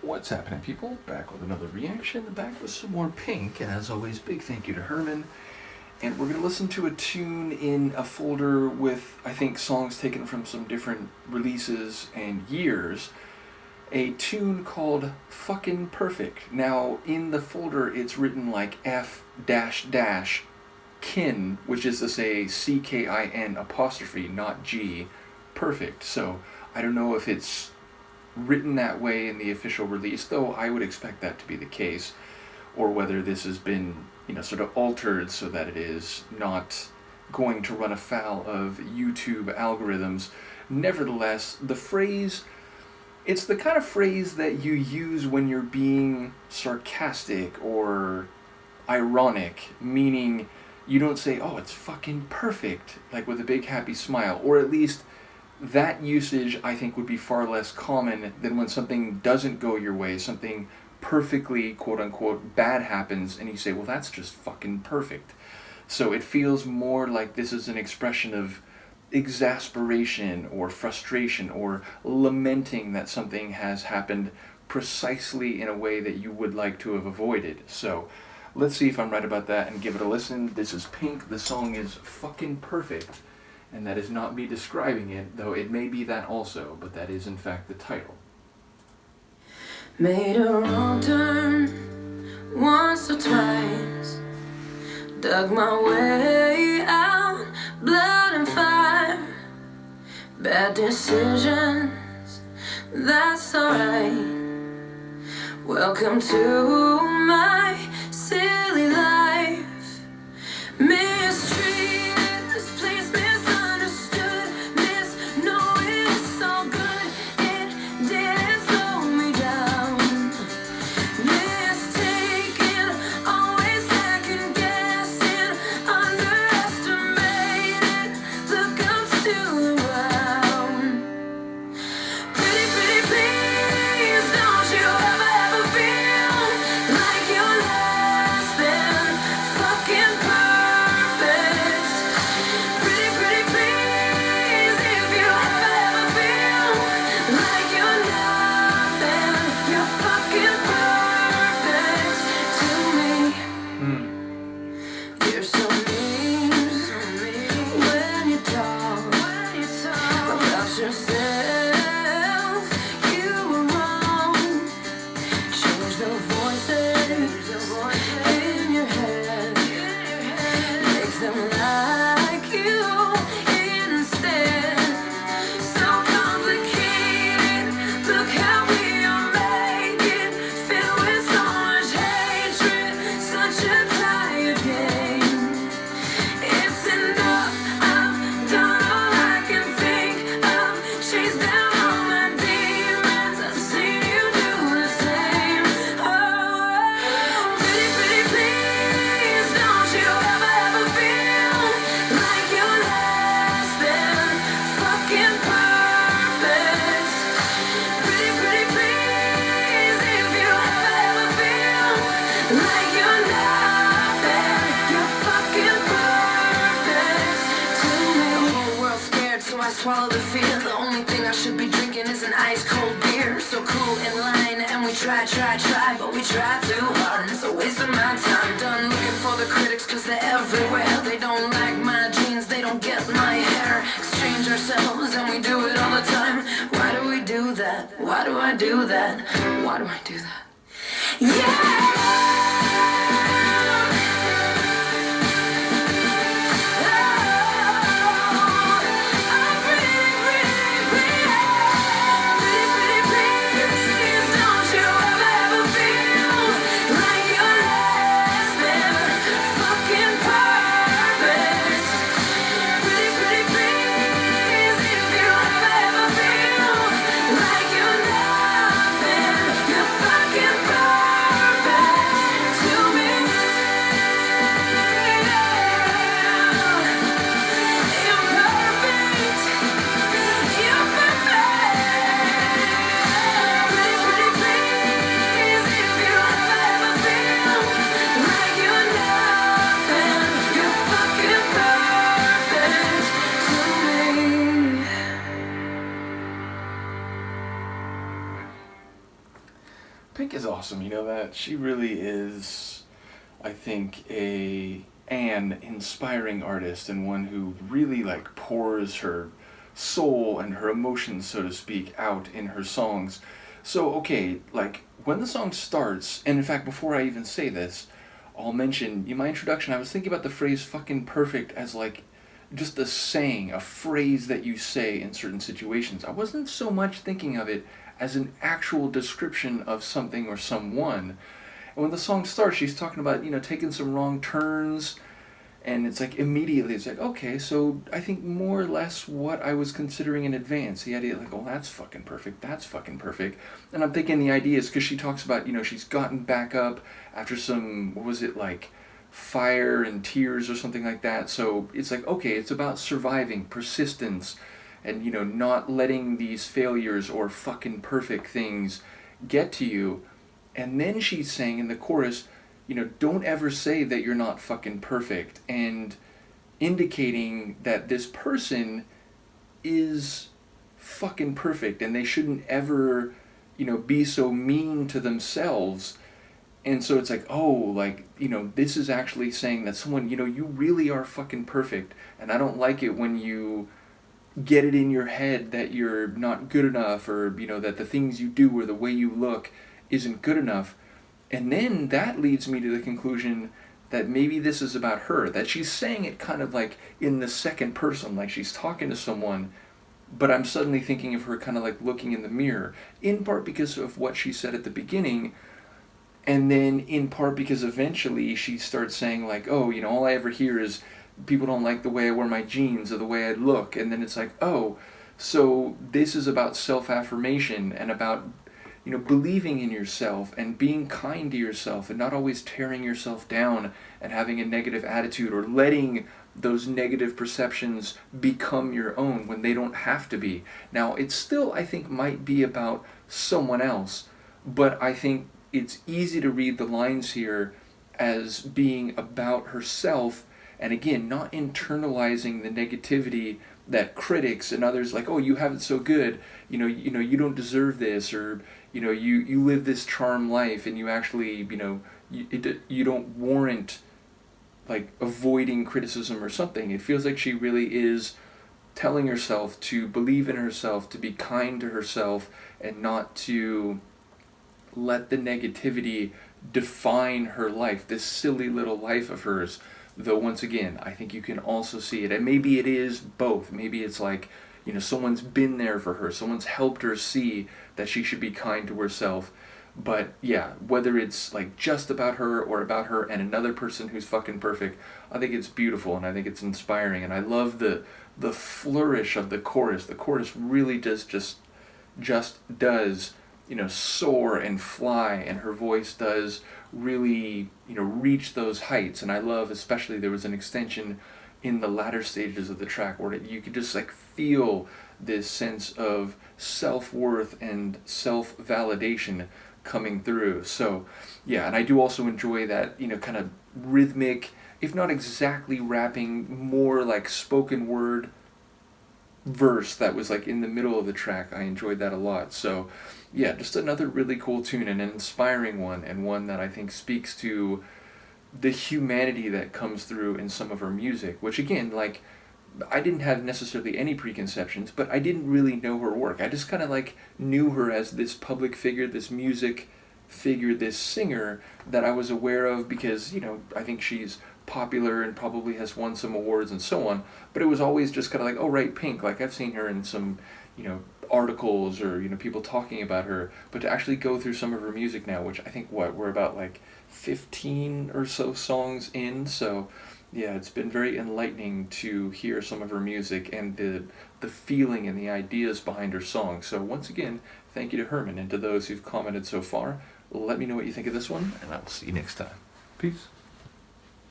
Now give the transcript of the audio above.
What's happening, people? Back with another reaction, back with some more Pink, and as always, big thank you to Herman. And we're going to listen to a tune in a folder with, I think, songs taken from some different releases and years. A tune called Fucking Perfect. Now, in the folder, it's written like F-kin, which is to say ckin apostrophe, not G, perfect. So, I don't know if it's written that way in the official release, though I would expect that to be the case, or whether this has been, sort of altered so that it is not going to run afoul of YouTube algorithms. Nevertheless, the phrase, it's the kind of phrase that you use when you're being sarcastic or ironic, meaning you don't say, oh, it's fucking perfect, like with a big happy smile, or at least that usage, I think, would be far less common than when something doesn't go your way, something perfectly, quote-unquote, bad happens, and you say, well, that's just fucking perfect. So it feels more like this is an expression of exasperation or frustration or lamenting that something has happened precisely in a way that you would like to have avoided. So let's see if I'm right about that and give it a listen. This is Pink. The song is Fucking Perfect. And that is not me describing it, though it may be that also, but that is in fact the title. Made a wrong turn once or twice, dug my way out, blood and fire, bad decisions, that's alright. Welcome to my silly life, mistreated, this place misunderstood, misknowing it's all good, it didn't slow me down, mistaken, always second guessing, underestimated, look I'm still around. Pretty, pretty please, don't you ever feel like you're less than fucking perfect. Pretty, pretty please, if you ever feel like you're nothing, you're fucking perfect to me. You're so mean when you talk about yourself. You were wrong. Change the voices in your head. Makes them like you instead. So complicated. Look how we all make it. Filled with so much hatred. Such a tired game. It's enough. I've done all I can think of. Chased down all my demons. I've seen you do the same. Oh, pretty, pretty please, don't you ever feel like you're less than fucking perfect. Pretty, pretty please, if you ever feel like you're nothing, you're fucking perfect to me. The whole world's scared, so I swallow the fear. The only thing I should be drinking is an ice cold beer. So cool in line, and we try, but we try too hard, and it's a waste of my time. Done looking for the critics, cause they're everywhere. They don't like my jeans, they don't get my hair. Exchange ourselves, and we do it all the time. Why do we do that? Why do I do that? Why do I do that? Like you're nothing, you're fucking perfect. Pink is awesome, you know that? She really is, I think, an inspiring artist, and one who really like pours her soul and her emotions, so to speak, out in her songs. So, okay, like when the song starts, and in fact, before I even say this, I'll mention in my introduction, I was thinking about the phrase fucking perfect as like just a saying, a phrase that you say in certain situations. I wasn't so much thinking of it as an actual description of something or someone. And when the song starts, she's talking about, taking some wrong turns, and it's like immediately it's like, okay, so I think more or less what I was considering in advance, the idea like, oh, that's fucking perfect, that's fucking perfect. And I'm thinking the idea is because she talks about, she's gotten back up after some, what was it, like fire and tears or something like that. So it's like, okay, it's about surviving, persistence, and not letting these failures or fucking perfect things get to you. And then she's saying in the chorus, don't ever say that you're not fucking perfect, and indicating that this person is fucking perfect and they shouldn't ever, be so mean to themselves. And so it's like, oh, like, this is actually saying that someone, you really are fucking perfect, and I don't like it when you get it in your head that you're not good enough, or, that the things you do or the way you look isn't good enough. And then that leads me to the conclusion that maybe this is about her, that she's saying it kind of like in the second person, like she's talking to someone, but I'm suddenly thinking of her kind of like looking in the mirror, in part because of what she said at the beginning, and then in part because eventually she starts saying like, oh, all I ever hear is people don't like the way I wear my jeans or the way I look, and then it's like, oh, so this is about self-affirmation and about believing in yourself and being kind to yourself and not always tearing yourself down and having a negative attitude or letting those negative perceptions become your own when they don't have to be. Now, it still, I think, might be about someone else, but I think it's easy to read the lines here as being about herself, and again, not internalizing the negativity that critics and others like, oh, you have it so good, you don't deserve this, or you live this charm life, and you actually, you don't warrant like avoiding criticism or something. It feels like she really is telling herself to believe in herself, to be kind to herself, and not to let the negativity define her life, this silly little life of hers. Though once again, I think you can also see it, and maybe it is both. Maybe it's like, someone's been there for her, someone's helped her see that she should be kind to herself. But yeah, whether it's like just about her or about her and another person who's fucking perfect, I think it's beautiful and I think it's inspiring, and I love the flourish of the chorus. The chorus really does just does, soar and fly, and her voice does really, reach those heights. And I love, especially, there was an extension in the latter stages of the track where you could just like feel this sense of self-worth and self-validation coming through. So yeah, and I do also enjoy that, kind of rhythmic, if not exactly rapping, more like spoken word verse that was like in the middle of the track. I enjoyed that a lot. So yeah, just another really cool tune and an inspiring one, and one that I think speaks to the humanity that comes through in some of her music, which again, like, I didn't have necessarily any preconceptions, but I didn't really know her work. I just kind of like knew her as this public figure, this music figure, this singer that I was aware of because, I think she's popular and probably has won some awards and so on, but it was always just kind of like, oh, right, Pink, like I've seen her in some, articles or, people talking about her, but to actually go through some of her music now, which I think, we're about like 15 or so songs in, so yeah, it's been very enlightening to hear some of her music and the feeling and the ideas behind her songs. So once again, thank you to Herman, and to those who've commented so far. Let me know what you think of this one, and I will see you next time. Peace.